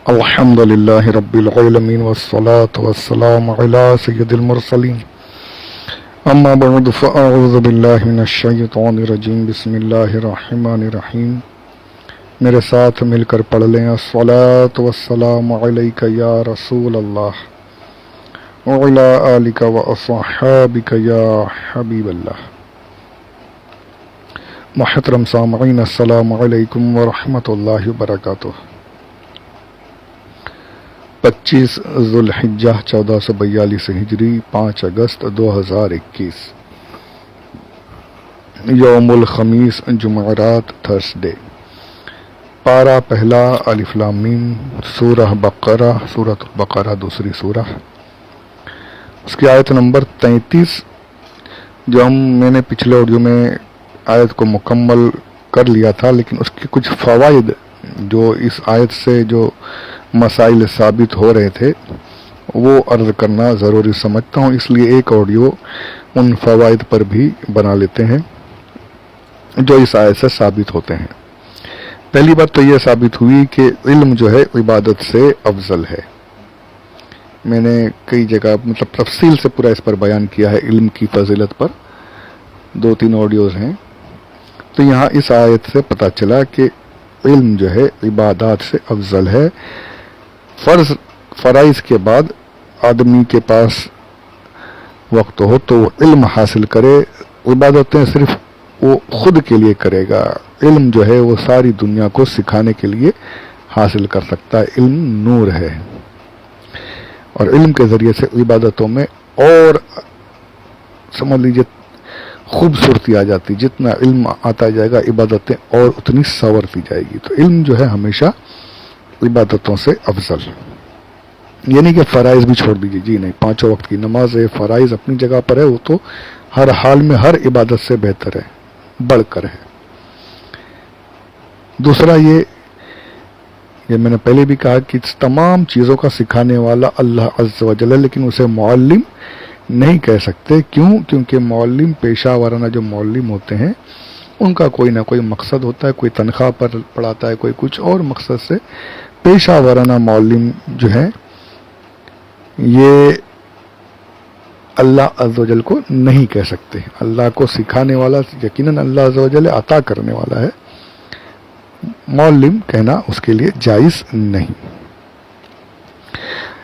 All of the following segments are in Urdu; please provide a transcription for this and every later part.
الحمد لله رب العالمين والصلاة والسلام على سيد المرسلين اما بعد فاعوذ بالله من الشیطان الرجیم بسم اللہ الرحمن الرحیم. میرے ساتھ مل کر پڑھ لیں الصلاة والسلام علیک یا رسول اللہ وعلی آلک واصحابک یا حبیب اللہ. محترم سامعین السلام علیکم ورحمۃ اللہ وبرکاتہ. 25 ذوالحجہ 1442 ہجری 5 اگست 2021 یوم الخمیس جمعرات تھرسڈے. پارہ پہلا الف لام میم سورہ بقرہ سورۃ البقرہ دوسری سورہ، اس کی آیت نمبر 33. جو میں نے پچھلے آڈیو میں آیت کو مکمل کر لیا تھا، لیکن اس کے کچھ فوائد جو اس آیت سے جو مسائل ثابت ہو رہے تھے وہ عرض کرنا ضروری سمجھتا ہوں، اس لیے ایک آڈیو ان فوائد پر بھی بنا لیتے ہیں جو اس آیت سے ثابت ہوتے ہیں. پہلی بات تو یہ ثابت ہوئی کہ علم جو ہے عبادت سے افضل ہے. میں نے کئی جگہ تفصیل سے پورا اس پر بیان کیا ہے، علم کی فضیلت پر 2-3 آڈیوز ہیں. تو یہاں اس آیت سے پتہ چلا کہ علم جو ہے عبادات سے افضل ہے. فرائض کے بعد آدمی کے پاس وقت ہو تو وہ علم حاصل کرے. عبادتیں صرف وہ خود کے لیے کرے گا، علم جو ہے وہ ساری دنیا کو سکھانے کے لیے حاصل کر سکتا ہے. علم نور ہے اور علم کے ذریعے سے عبادتوں میں اور سمجھ لیجیے خوبصورتی آ جاتی. جتنا علم آتا جائے گا عبادتیں اور اتنی سنورتی جائے گی. تو علم جو ہے ہمیشہ عبادتوں سے افضل. یہ نہیں کہ فرائض بھی چھوڑ دیجیے، جی نہیں. 5 وقت کی نماز ہے، فرائض اپنی جگہ پر ہے، وہ تو ہر حال میں ہر عبادت سے بہتر ہے، بڑھ کر ہے. دوسرا یہ میں نے پہلے بھی کہا کہ تمام چیزوں کا سکھانے والا اللہ عز و جل ہے، لیکن اسے معلم نہیں کہہ سکتے. کیوں؟ کیونکہ معلم پیشہ ورانہ جو معلم ہوتے ہیں ان کا کوئی نہ کوئی مقصد ہوتا ہے، کوئی تنخواہ پر پڑھاتا ہے، کوئی کچھ اور مقصد سے. پیشہ ورانہ معلم جو ہے یہ اللہ عز و جل کو نہیں کہہ سکتے. اللہ کو سکھانے والا یقیناً اللہ عز و جل عطا کرنے والا ہے، معلم کہنا اس کے لیے جائز نہیں.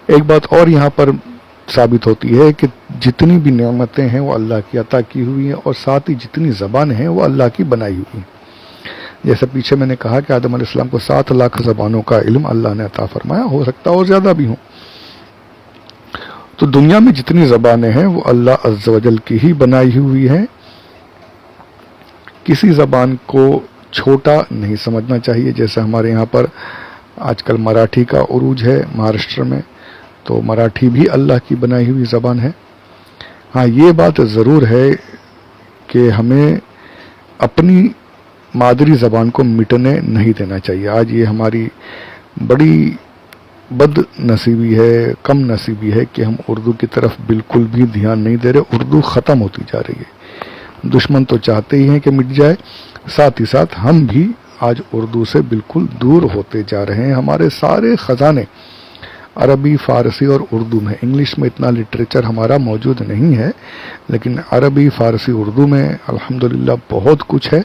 ایک بات اور یہاں پر ثابت ہوتی ہے کہ جتنی بھی نعمتیں ہیں وہ اللہ کی عطا کی ہوئی ہیں، اور ساتھ ہی جتنی زبانیں ہیں وہ اللہ کی بنائی ہوئی ہیں. جیسے پیچھے میں نے کہا کہ آدم علیہ السلام کو 7 لاکھ زبانوں کا علم اللہ نے عطا فرمایا، ہو سکتا اور زیادہ بھی ہوں. تو دنیا میں جتنی زبانیں ہیں وہ اللہ عز و جل کی ہی بنائی ہوئی ہیں. کسی زبان کو چھوٹا نہیں سمجھنا چاہیے. جیسے ہمارے یہاں پر آج کل مراٹھی کا عروج ہے مہاراشٹر میں، تو مراٹھی بھی اللہ کی بنائی ہوئی زبان ہے. ہاں یہ بات ضرور ہے کہ ہمیں اپنی مادری زبان کو مٹنے نہیں دینا چاہیے. آج یہ ہماری بڑی بد نصیبی ہے، کم نصیبی ہے کہ ہم اردو کی طرف بالکل بھی دھیان نہیں دے رہے. اردو ختم ہوتی جا رہی ہے. دشمن تو چاہتے ہی ہیں کہ مٹ جائے، ساتھ ہی ساتھ ہم بھی آج اردو سے بالکل دور ہوتے جا رہے ہیں. ہمارے سارے خزانے عربی، فارسی اور اردو میں. انگلش میں اتنا لٹریچر ہمارا موجود نہیں ہے، لیکن عربی، فارسی، اردو میں الحمدللہ بہت کچھ ہے.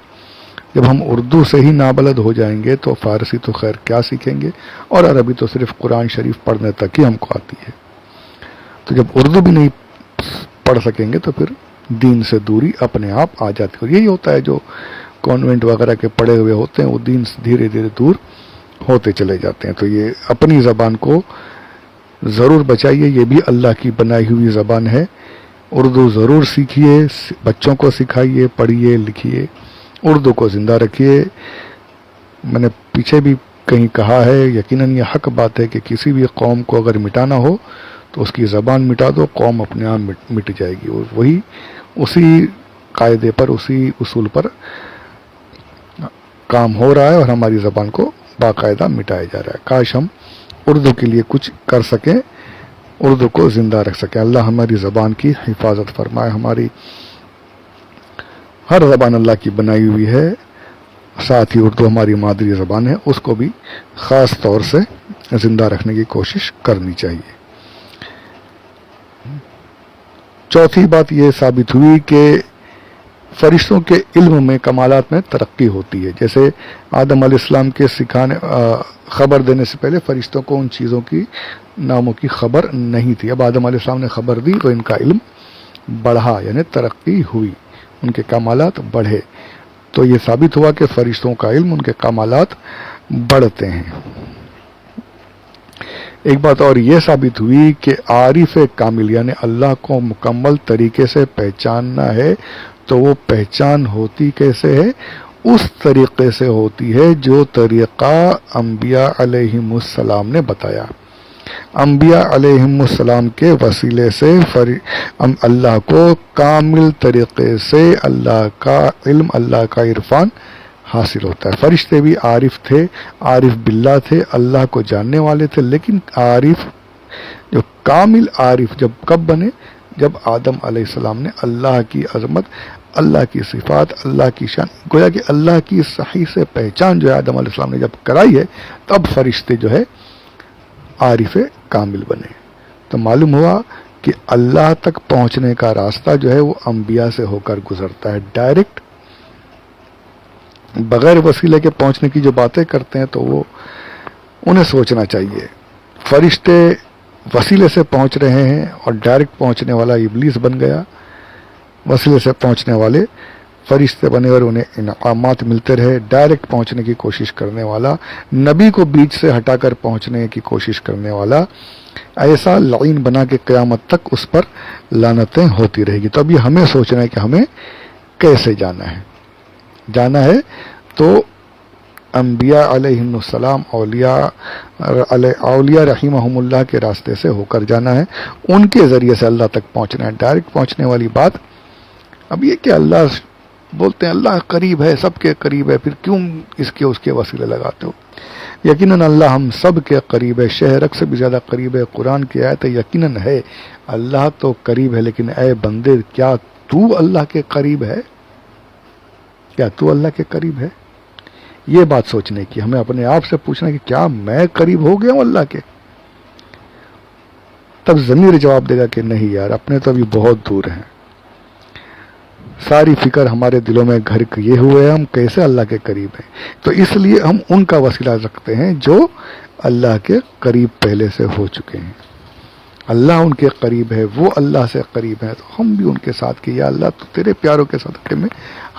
جب ہم اردو سے ہی نابلد ہو جائیں گے تو فارسی تو خیر کیا سیکھیں گے، اور عربی تو صرف قرآن شریف پڑھنے تک ہی ہم کو آتی ہے. تو جب اردو بھی نہیں پڑھ سکیں گے تو پھر دین سے دوری اپنے آپ آ جاتی ہے. اور یہی ہوتا ہے جو کانوینٹ وغیرہ کے پڑھے ہوئے ہوتے ہیں وہ دین سے دھیرے دھیرے دور ہوتے چلے جاتے ہیں. تو یہ اپنی زبان کو ضرور بچائیے، یہ بھی اللہ کی بنائی ہوئی زبان ہے. اردو ضرور سیکھیے، بچوں کو سکھائیے، پڑھیے، لکھیے، اردو کو زندہ رکھیے. میں نے پیچھے بھی کہیں کہا ہے، یقیناً یہ حق بات ہے کہ کسی بھی قوم کو اگر مٹانا ہو تو اس کی زبان مٹا دو، قوم اپنے آپ مٹ جائے گی. اور وہی اسی قاعدے پر، اسی اصول پر کام ہو رہا ہے اور ہماری زبان کو باقاعدہ مٹایا جا رہا ہے. کاش ہم اردو کے لیے کچھ کر سکیں، اردو کو زندہ رکھ سکیں. اللہ ہماری زبان کی حفاظت فرمائے. ہماری ہر زبان اللہ کی بنائی ہوئی ہے، ساتھ ہی اردو ہماری مادری زبان ہے، اس کو بھی خاص طور سے زندہ رکھنے کی کوشش کرنی چاہیے۔ چوتھی بات یہ ثابت ہوئی کہ فرشتوں کے علم میں کمالات میں ترقی ہوتی ہے۔ جیسے آدم علیہ السلام کے خبر دینے سے پہلے فرشتوں کو ان چیزوں کی ناموں کی خبر نہیں تھی، اب آدم علیہ السلام نے خبر دی تو ان کا علم بڑھا، یعنی ترقی ہوئی، ان کے کمالات بڑھے۔ تو یہ ثابت ہوا کہ فرشتوں کا علم، ان کے کمالات بڑھتے ہیں۔ ایک بات اور یہ ثابت ہوئی کہ عارف کامل یعنی اللہ کو مکمل طریقے سے پہچاننا ہے تو وہ پہچان ہوتی کیسے ہے؟ اس طریقے سے ہوتی ہے جو طریقہ انبیاء علیہم السلام نے بتایا۔ انبیاء علیہم السلام کے وسیلے سے اللہ کو کامل طریقے سے اللہ کا علم، اللہ کا عرفان حاصل ہوتا ہے۔ فرشتے بھی عارف تھے، عارف باللہ تھے، اللہ کو جاننے والے تھے، لیکن عارف جو کامل عارف جب کب بنے؟ جب آدم علیہ السلام نے اللہ کی عظمت، اللہ کی صفات، اللہ کی شان، گویا کہ اللہ کی صحیح سے پہچان جو ہے آدم علیہ السلام نے جب کرائی ہے، تب فرشتے جو ہے عارف کامل بنے۔ تو معلوم ہوا کہ اللہ تک پہنچنے کا راستہ جو ہے وہ انبیاء سے ہو کر گزرتا ہے، ڈائریکٹ بغیر وسیلے کے پہنچنے کی جو باتیں کرتے ہیں تو وہ انہیں سوچنا چاہیے۔ فرشتے وسیلے سے پہنچ رہے ہیں اور ڈائریکٹ پہنچنے والا ابلیس بن گیا، وسیلے سے پہنچنے والے فرشتے بنے اور انہیں انعامات ملتے رہے، ڈائریکٹ پہنچنے کی کوشش کرنے والا، نبی کو بیچ سے ہٹا کر پہنچنے کی کوشش کرنے والا ایسا لعین بنا کے قیامت تک اس پر لعنتیں ہوتی رہے گی۔ تو اب یہ ہمیں سوچنا ہے کہ ہمیں کیسے جانا ہے۔ جانا ہے تو انبیاء علیہم السلام، اولیاء رحمہم اللہ کے راستے سے ہو کر جانا ہے، ان کے ذریعے سے اللہ تک پہنچنا ہے۔ ڈائریکٹ پہنچنے والی بات، اب یہ کہ اللہ بولتے ہیں اللہ قریب ہے، سب کے قریب ہے، پھر کیوں اس کے وسیلے لگاتے ہو؟ یقیناً اللہ ہم سب کے قریب ہے، شہرک سے بھی زیادہ قریب ہے۔ قرآن کی آیت ہے یقیناً ہے اللہ تو قریب ہے، لیکن اے بندے کیا تو اللہ کے قریب ہے؟ کیا تو اللہ کے قریب ہے؟ یہ بات سوچنے کی، ہمیں اپنے آپ سے پوچھنا کہ کیا میں قریب ہو گیا ہوں اللہ کے؟ تب ضمیر جواب دے گا کہ نہیں یار، اپنے تو ابھی بہت دور ہیں۔ ساری فکر ہمارے دلوں میں گھر کیے ہوئے ہیں ہم کیسے اللہ کے قریب ہیں، تو اس لیے ہم ان کا وسیلہ رکھتے ہیں جو اللہ کے قریب پہلے سے ہو چکے ہیں۔ اللہ ان کے قریب ہے، وہ اللہ سے قریب ہے، تو ہم بھی ان کے ساتھ کہ یا اللہ تو تیرے پیاروں کے صدقے میں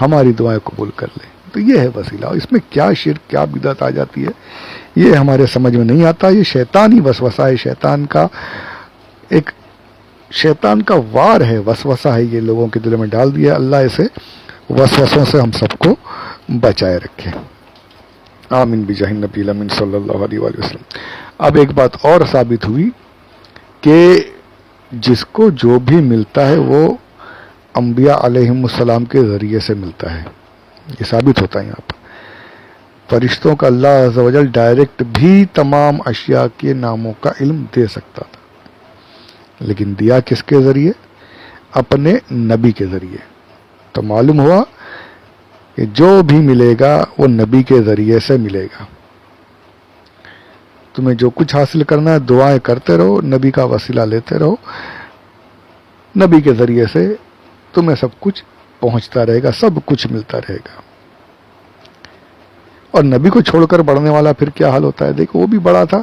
ہماری دعائیں قبول کر لے۔ تو یہ ہے وسیلہ۔ اس میں کیا شرک، کیا بدعت آ جاتی ہے یہ ہمارے سمجھ میں نہیں آتا۔ یہ شیطانی وسوسہ ہے، شیطان کا وار ہے، وسوسہ ہے، یہ لوگوں کے دلوں میں ڈال دیا۔ اللہ ایسے وسوسوں سے ہم سب کو بچائے رکھے، آمین بجاہ النبی الامین صلی اللہ علیہ وآلہ وسلم۔ اب ایک بات اور ثابت ہوئی کہ جس کو جو بھی ملتا ہے وہ انبیاء علیہم السلام کے ذریعے سے ملتا ہے، یہ ثابت ہوتا ہے یہاں پر۔ فرشتوں کا اللہ عز و جل ڈائریکٹ بھی تمام اشیاء کے ناموں کا علم دے سکتا تھا، لیکن دیا کس کے ذریعے؟ اپنے نبی کے ذریعے۔ تو معلوم ہوا کہ جو بھی ملے گا وہ نبی کے ذریعے سے ملے گا۔ تمہیں جو کچھ حاصل کرنا ہے دعائیں کرتے رہو، نبی کا وسیلہ لیتے رہو، نبی کے ذریعے سے تمہیں سب کچھ پہنچتا رہے گا، سب کچھ ملتا رہے گا۔ اور نبی کو چھوڑ کر بڑھنے والا پھر کیا حال ہوتا ہے؟ دیکھو وہ بھی بڑا تھا،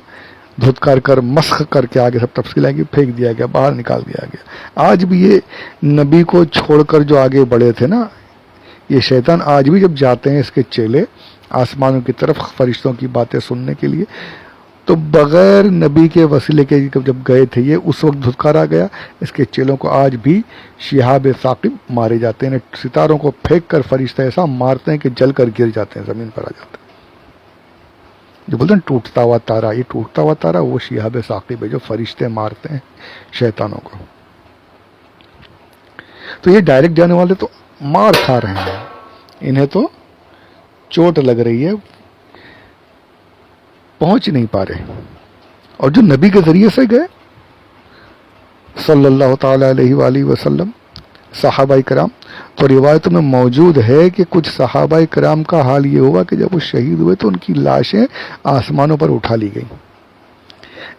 دھتکار کر مسخ کر کے آگے سب تفصیل آئے گی، پھینک دیا گیا، باہر نکال دیا گیا۔ آج بھی یہ نبی کو چھوڑ کر جو آگے بڑھے تھے نا، یہ شیطان آج بھی جب جاتے ہیں اس کے چیلے آسمانوں کی طرف فرشتوں کی باتیں سننے کے لیے، تو بغیر نبی کے وسیلے کے جب گئے تھے یہ، اس وقت دھتکارا گیا۔ اس کے چیلوں کو آج بھی شہاب ثاقب مارے جاتے ہیں، ستاروں کو پھینک کر فرشتے ایسا مارتے ہیں کہ جل کر گر جاتے ہیں، زمین پر آ جاتے ہیں۔ جو بولتے ہیں ٹوٹتا ہوا تارا، یہ ٹوٹتا ہوا تارا وہ شہاب ثاقب ہے جو فرشتے مارتے ہیں شیطانوں کو۔ تو یہ ڈائریکٹ جانے والے تو مار کھا رہے ہیں، انہیں تو چوٹ لگ رہی ہے، پہنچ نہیں پا رہے۔ اور جو نبی کے ذریعے سے گئے صلی اللہ تعالی علیہ وآلہ وسلم، صحابہ کرام، تو روایتوں میں موجود ہے کہ کچھ صحابہ کرام کا حال یہ ہوا کہ جب وہ شہید ہوئے تو ان کی لاشیں آسمانوں پر اٹھا لی گئیں،